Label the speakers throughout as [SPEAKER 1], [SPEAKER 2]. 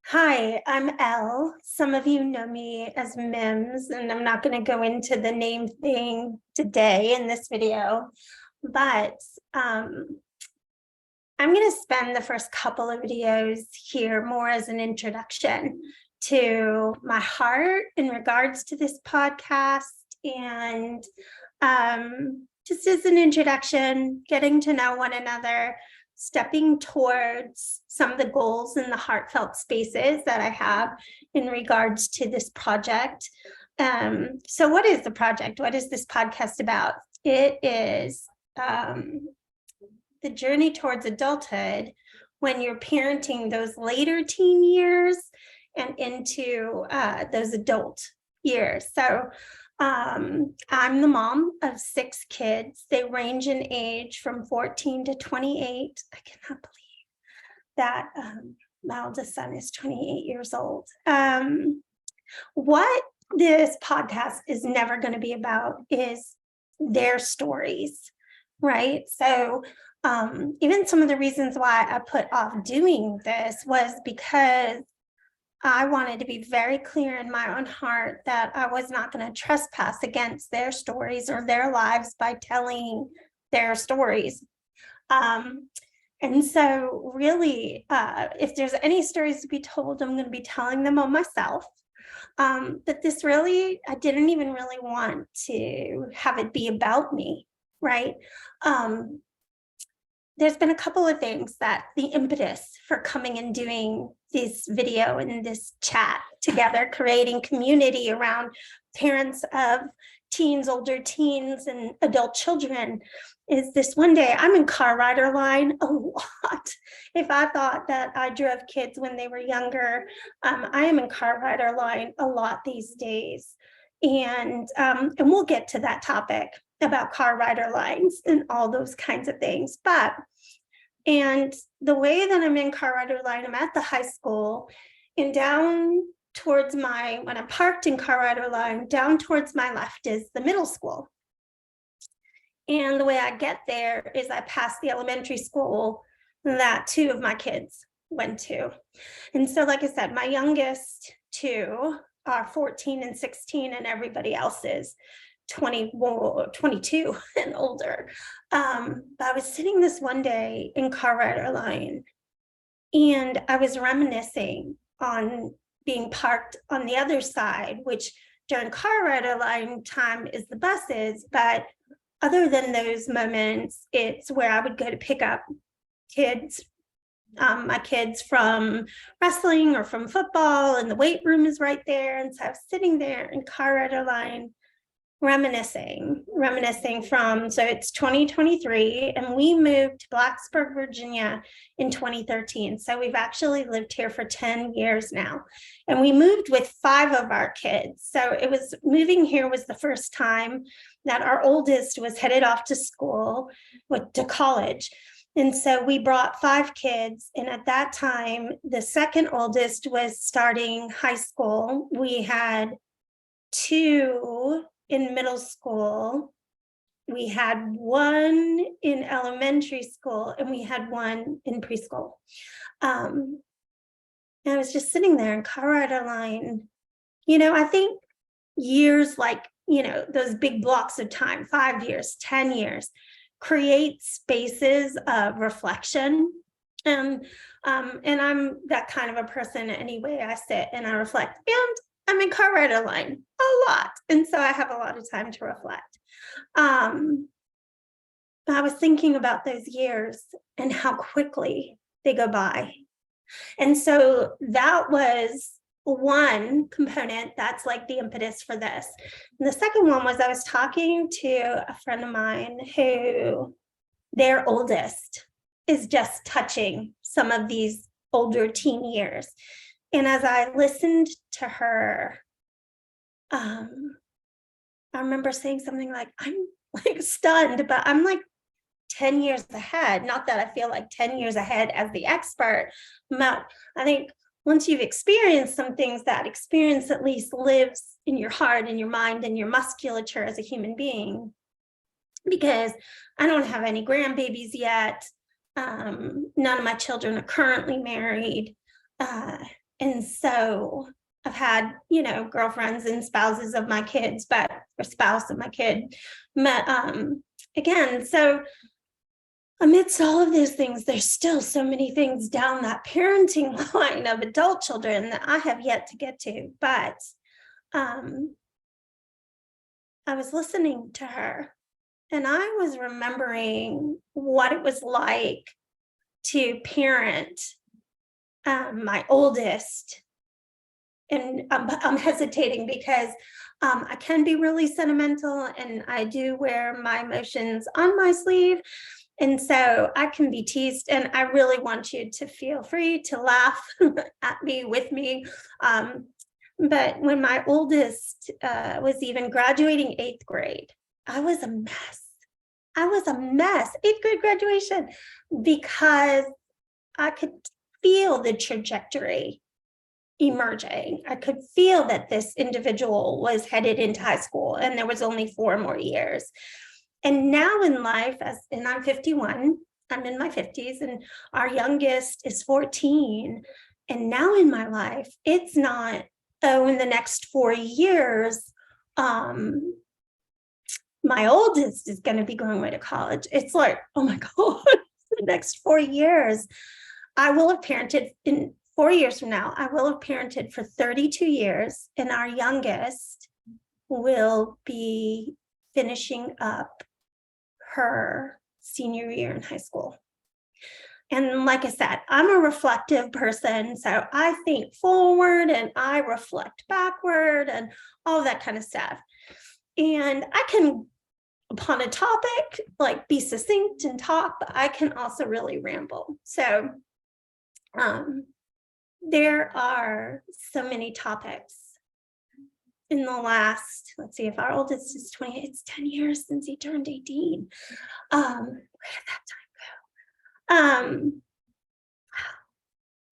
[SPEAKER 1] Hi, I'm Elle. Some of you know me as Mims, and I'm not going to go into the name thing today in this video, but I'm going to spend the first couple of videos here more as an introduction to my heart in regards to this podcast and just as an introduction, getting to know one another, stepping towards some of the goals and the heartfelt spaces that I have in regards to this project. So what is the project? What is this podcast about? It is the journey towards adulthood when you're parenting those later teen years and into those adult years. So I'm the mom of 6 kids. They range in age from 14 to 28. I cannot believe that my oldest son is 28 years old. What this podcast is never going to be about is their stories, right? So even some of the reasons why I put off doing this was because I wanted to be very clear in my own heart that I was not going to trespass against their stories or their lives by telling their stories. And so really, if there's any stories to be told, I'm going to be telling them on myself. But this really, I didn't even really want to have it be about me, right? There's been a couple of things that the impetus for coming and doing this video and this chat together, creating community around parents of teens, older teens, and adult children is this one day I'm in car rider line a lot. If I thought that I drove kids when they were younger, I am in car rider line a lot these days. And we'll get to that topic about car rider lines and all those kinds of things. And the way that I'm in car rider line, I'm at the high school and down towards when I'm parked in car rider line, down towards my left is the middle school. And the way I get there is I pass the elementary school that 2 of my kids went to. And so, like I said, my youngest 2 are 14 and 16, and everybody else is 22 and older. But I was sitting this one day in car rider line, and I was reminiscing on being parked on the other side, which during car rider line time is the buses, but other than those moments, it's where I would go to pick up kids, my kids from wrestling or from football, and the weight room is right there. And so I was sitting there in car rider line, reminiscing from, so it's 2023, and we moved to Blacksburg, Virginia in 2013. So we've actually lived here for 10 years now. And we moved with 5 of our kids. So moving here was the first time that our oldest was headed off to school, to college. And so we brought 5 kids. And at that time, the second oldest was starting high school. We had 2 in middle school, we had 1 in elementary school, and we had 1 in preschool. And I was just sitting there in car rider line. I think years like, those big blocks of time, 5 years, 10 years, create spaces of reflection. And I'm that kind of a person anyway. I sit and I reflect, and I'm in car rider line a lot. And so I have a lot of time to reflect. I was thinking about those years and how quickly they go by. And so that was one component that's like the impetus for this. And the second one was I was talking to a friend of mine who their oldest is just touching some of these older teen years. And as I listened to her, I remember saying something like, I'm like stunned, but I'm like 10 years ahead. Not that I feel like 10 years ahead as the expert, but I think once you've experienced some things, that experience at least lives in your heart and your mind and your musculature as a human being. Because I don't have any grandbabies yet. None of my children are currently married. And so I've had, girlfriends and spouses of my kids, or spouse of my kid, met, again. So amidst all of those things, there's still so many things down that parenting line of adult children that I have yet to get to. But I was listening to her, and I was remembering what it was like to parent my oldest. And I'm hesitating because I can be really sentimental, and I do wear my emotions on my sleeve. And so I can be teased, and I really want you to feel free to laugh at me, with me. But when my oldest was even graduating 8th grade, I was a mess. I was a mess, 8th grade graduation, because I could feel the trajectory emerging. I could feel that this individual was headed into high school, and there was only 4 more years. And now in life, and I'm 51, I'm in my 50s, and our youngest is 14. And now in my life, it's not, oh, in the next 4 years, my oldest is going to be going away to college. It's like, oh my God, the next 4 years, I will have parented. In 4 years from now, I will have parented for 32 years, and our youngest will be finishing up her senior year in high school. And like I said, I'm a reflective person, so I think forward and I reflect backward and all that kind of stuff. And I can, upon a topic, like, be succinct and talk, but I can also really ramble. So there are so many topics in the last, let's see, if our oldest is 20, it's 10 years since he turned 18. Where did that time go?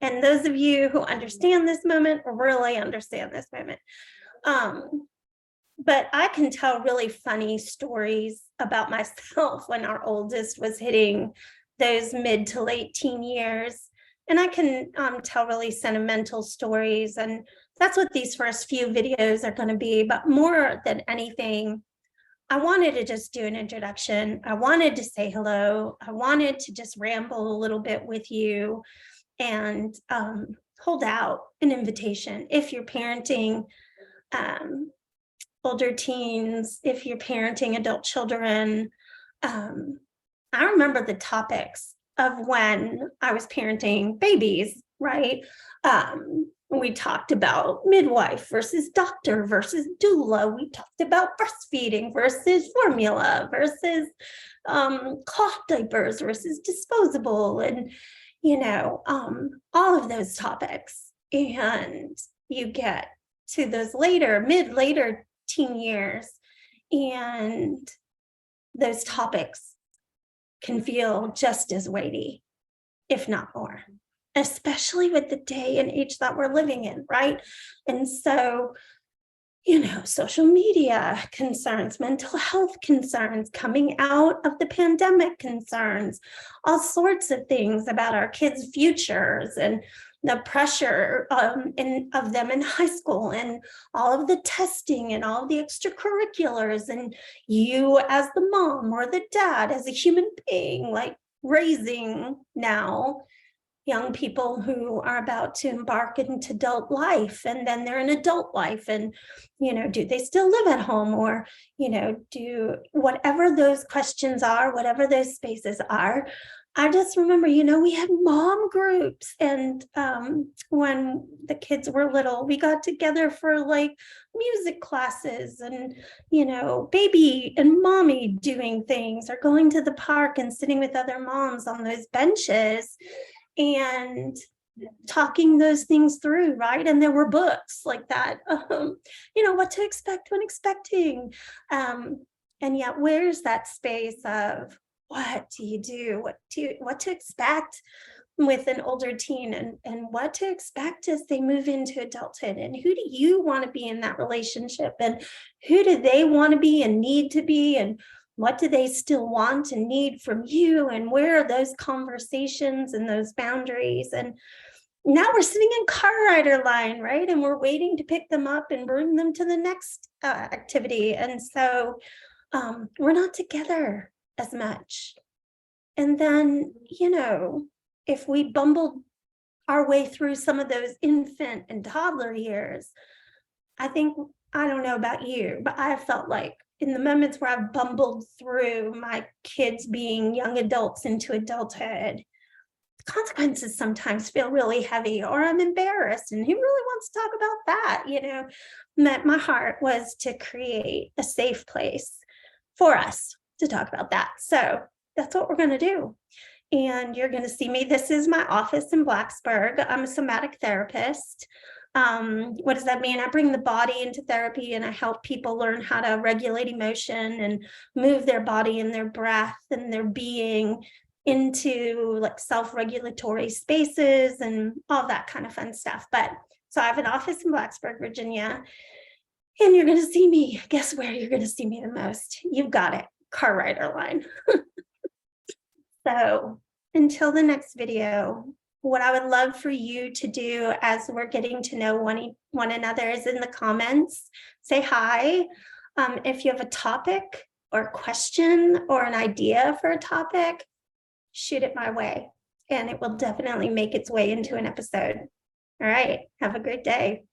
[SPEAKER 1] And those of you who understand this moment really understand this moment. But I can tell really funny stories about myself when our oldest was hitting those mid to late teen years. And I can tell really sentimental stories. And that's what these first few videos are going to be. But more than anything, I wanted to just do an introduction. I wanted to say hello. I wanted to just ramble a little bit with you and hold out an invitation. If you're parenting older teens, if you're parenting adult children, I remember the topics of when I was parenting babies, right? We talked about midwife versus doctor versus doula. We talked about breastfeeding versus formula versus cloth diapers versus disposable, and all of those topics. And you get to those later teen years, and those topics can feel just as weighty, if not more, especially with the day and age that we're living in, right? And so, social media concerns, mental health concerns, coming out of the pandemic concerns, all sorts of things about our kids' futures, and the pressure of them in high school, and all of the testing and all of the extracurriculars, and you as the mom or the dad as a human being, like raising now young people who are about to embark into adult life, and then they're in adult life, and do they still live at home, or do whatever those questions are, whatever those spaces are. I just remember, we had mom groups, and when the kids were little, we got together for like music classes, and baby and mommy doing things, or going to the park and sitting with other moms on those benches and talking those things through, right? And there were books like that, what to expect when expecting. And yet, where's that space of what do you do? What to expect with an older teen, and what to expect as they move into adulthood, and who do you want to be in that relationship, and who do they want to be and need to be, and what do they still want and need from you, and where are those conversations and those boundaries? And now we're sitting in car rider line, right? And we're waiting to pick them up and bring them to the next activity. And so we're not together as much. And then, if we bumbled our way through some of those infant and toddler years, I don't know about you, but I felt like in the moments where I've bumbled through my kids being young adults into adulthood, consequences sometimes feel really heavy, or I'm embarrassed, and who really wants to talk about that? My heart was to create a safe place for us to talk about that. So that's what we're going to do. And you're going to see me. This is my office in Blacksburg. I'm a somatic therapist. What does that mean? I bring the body into therapy, and I help people learn how to regulate emotion and move their body and their breath and their being into like self-regulatory spaces and all that kind of fun stuff. But so I have an office in Blacksburg, Virginia, and you're going to see me. Guess where you're going to see me the most? You've got it. Car rider line. So until the next video, what I would love for you to do as we're getting to know one another is in the comments, say hi. If you have a topic or a question or an idea for a topic, shoot it my way, and it will definitely make its way into an episode. All right, have a great day.